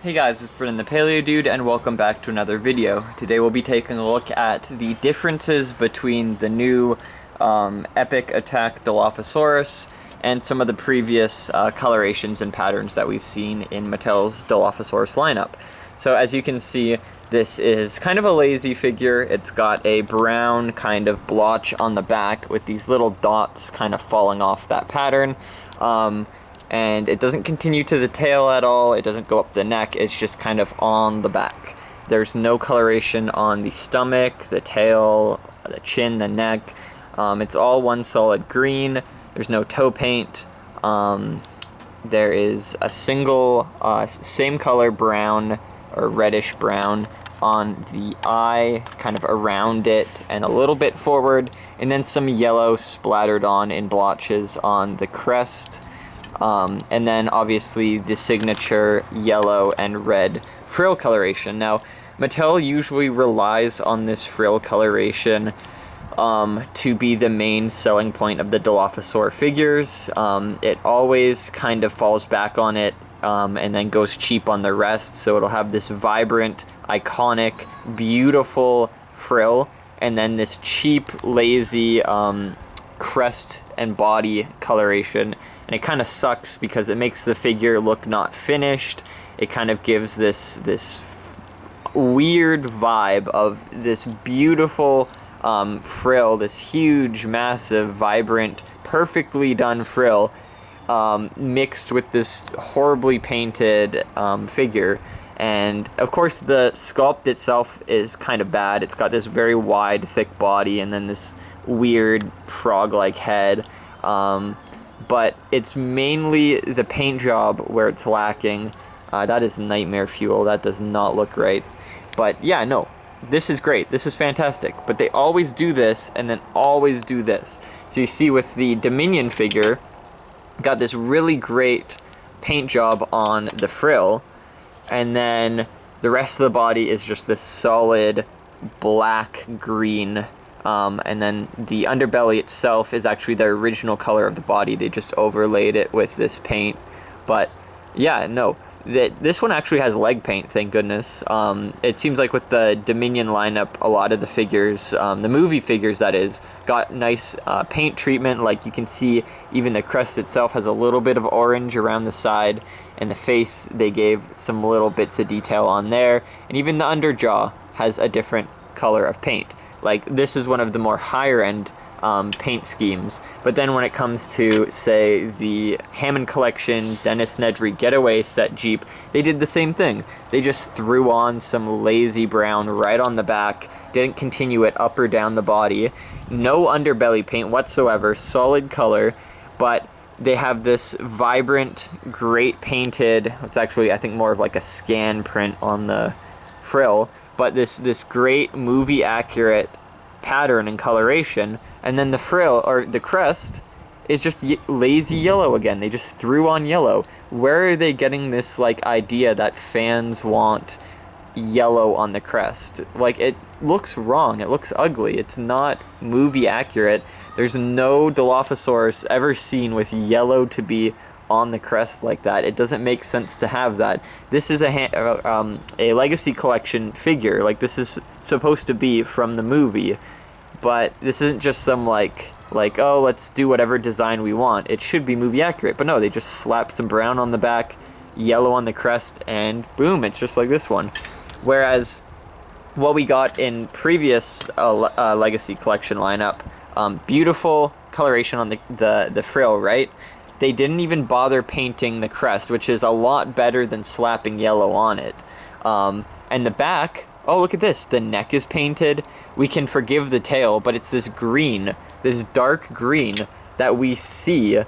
Hey guys, it's Brennan the Paleo Dude, and welcome back to another video. Today we'll be taking a look at the differences between the new Epic Attack Dilophosaurus and some of the previous colorations and patterns that we've seen in Mattel's Dilophosaurus lineup. So as you can see, this is kind of a lazy figure. It's got a brown kind of blotch on the back with these little dots kind of falling off that pattern. And it doesn't continue to the tail at all, it doesn't go up the neck, it's just kind of on the back. There's no coloration on the stomach, the tail, the chin, the neck. It's all one solid green. There's no toe paint. There is a single, same color brown, or reddish brown, on the eye, kind of around it, and a little bit forward, and then some yellow splattered on in blotches on the crest. And then obviously the signature yellow and red frill coloration. Now, Mattel usually relies on this frill coloration to be the main selling point of the Dilophosaur figures. It always kind of falls back on it and then goes cheap on the rest, so it'll have this vibrant, iconic, beautiful frill, and then this cheap, lazy crest and body coloration. And it kind of sucks because it makes the figure look not finished. It kind of gives this weird vibe of this beautiful frill, this huge, massive, vibrant, perfectly done frill, mixed with this horribly painted figure. And of course the sculpt itself is kind of bad. It's got this very wide, thick body and then this weird frog-like head. But it's mainly the paint job where it's lacking. That is nightmare fuel. That does not look right. But yeah, no, this is great. This is fantastic. But they always do this and then always do this. So you see with the Dominion figure, got this really great paint job on the frill, and then the rest of the body is just this solid black-green. And then the underbelly itself is actually the original color of the body. They just overlaid it with this paint. But yeah, no, this one actually has leg paint, thank goodness. It seems like with the Dominion lineup, a lot of the figures, the movie figures that is, got nice paint treatment. Like you can see even the crest itself has a little bit of orange around the side, and the face, they gave some little bits of detail on there. And even the underjaw has a different color of paint. Like, this is one of the more higher-end paint schemes. But then when it comes to, say, the Hammond Collection, Dennis Nedry Getaway set Jeep, they did the same thing. They just threw on some lazy brown right on the back, didn't continue it up or down the body. No underbelly paint whatsoever, solid color, but they have this vibrant, great painted, it's actually, I think, more of like a scan print on the frill, but this great movie accurate pattern and coloration, and then the frill or the crest is just lazy yellow again. They just threw on yellow. Where are they getting this like idea that fans want yellow on the crest? Like, it looks wrong, it looks ugly, it's not movie accurate. There's no Dilophosaurus ever seen with yellow to be on the crest like that. It doesn't make sense to have that. This is a Legacy Collection figure. Like, this is supposed to be from the movie, but this isn't just some like oh, let's do whatever design we want. It should be movie accurate, but no, they just slap some brown on the back, yellow on the crest, and boom, it's just like this one. Whereas what we got in previous Legacy Collection lineup, beautiful coloration on the frill, right? They didn't even bother painting the crest, which is a lot better than slapping yellow on it. And the back, oh, look at this. The neck is painted. We can forgive the tail, but it's this green, this dark green that we see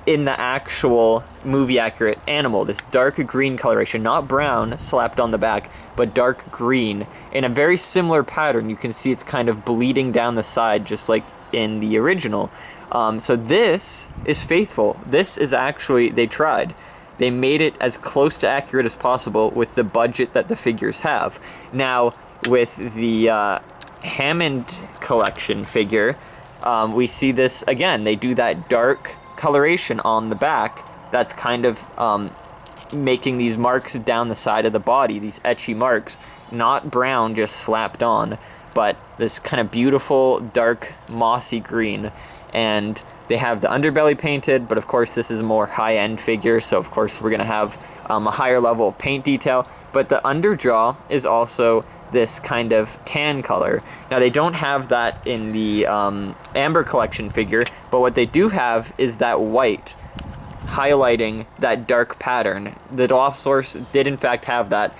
in the actual movie-accurate animal. This dark green coloration, not brown slapped on the back, but dark green in a very similar pattern. You can see it's kind of bleeding down the side, just like in the original. So this is faithful. This is actually, they tried. They made it as close to accurate as possible with the budget that the figures have. Now, with the Hammond Collection figure, we see this again. They do that dark coloration on the back that's kind of making these marks down the side of the body, these etchy marks, not brown just slapped on, but this kind of beautiful dark mossy green. And they have the underbelly painted, but of course this is a more high-end figure, so of course we're going to have a higher level of paint detail. But the underjaw is also this kind of tan color. Now they don't have that in the Amber Collection figure, but what they do have is that white highlighting that dark pattern. The Dilophosaurus did in fact have that.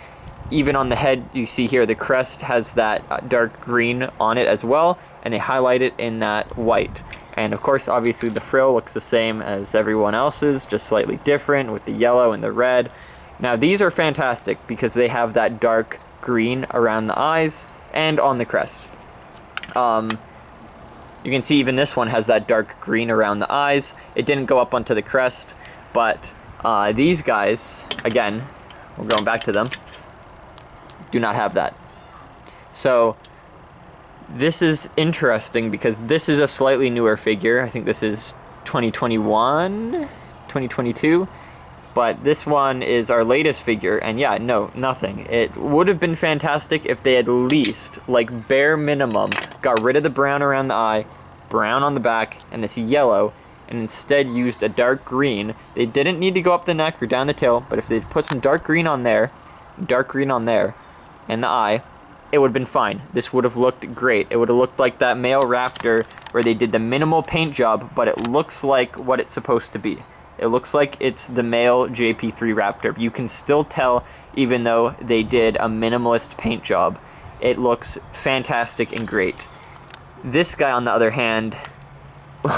Even on the head, you see here the crest has that dark green on it as well, and they highlight it in that white. And of course, obviously the frill looks the same as everyone else's, just slightly different with the yellow and the red. Now these are fantastic because they have that dark green around the eyes and on the crest. You can see even this one has that dark green around the eyes. It didn't go up onto the crest, but these guys, again, we're going back to them, do not have that. So this is interesting because this is a slightly newer figure. I think this is 2021, 2022. But this one is our latest figure, and yeah, no, nothing. It would have been fantastic if they at least, like bare minimum, got rid of the brown around the eye, brown on the back, and this yellow, and instead used a dark green. They didn't need to go up the neck or down the tail, but if they'd put some dark green on there, and the eye, it would have been fine. This would have looked great. It would have looked like that male raptor where they did the minimal paint job, but it looks like what it's supposed to be. It looks like it's the male JP3 Raptor. You can still tell, even though they did a minimalist paint job. It looks fantastic and great. This guy, on the other hand,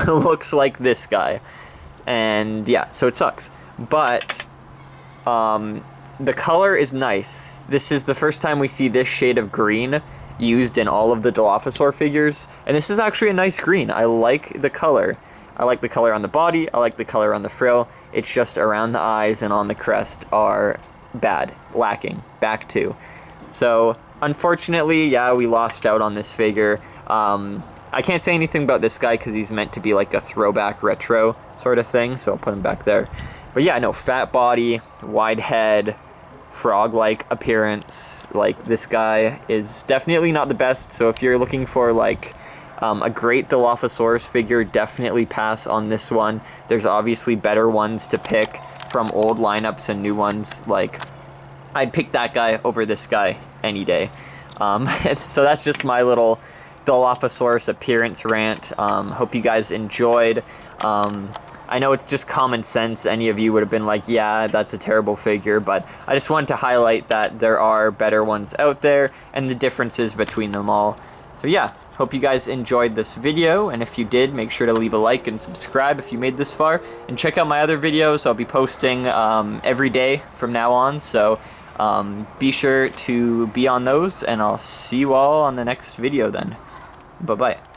looks like this guy. And yeah, so it sucks. But the color is nice. This is the first time we see this shade of green used in all of the Dilophosaur figures. And this is actually a nice green. I like the color. I like the color on the body, I like the color on the frill. It's just around the eyes and on the crest are bad, lacking, back to. So, unfortunately, yeah, we lost out on this figure. I can't say anything about this guy because he's meant to be like a throwback retro sort of thing, so I'll put him back there. But yeah, no, fat body, wide head, frog-like appearance. Like, this guy is definitely not the best, so if you're looking for like a great Dilophosaurus figure, definitely pass on this one. There's obviously better ones to pick from old lineups and new ones. Like, I'd pick that guy over this guy any day. So that's just my little Dilophosaurus appearance rant. Hope you guys enjoyed. I know it's just common sense. Any of you would have been like, yeah, that's a terrible figure, but I just wanted to highlight that there are better ones out there and the differences between them all. So yeah. Hope you guys enjoyed this video, and if you did, make sure to leave a like and subscribe if you made this far, and check out my other videos. I'll be posting every day from now on, so be sure to be on those, and I'll see you all on the next video then. Bye-bye.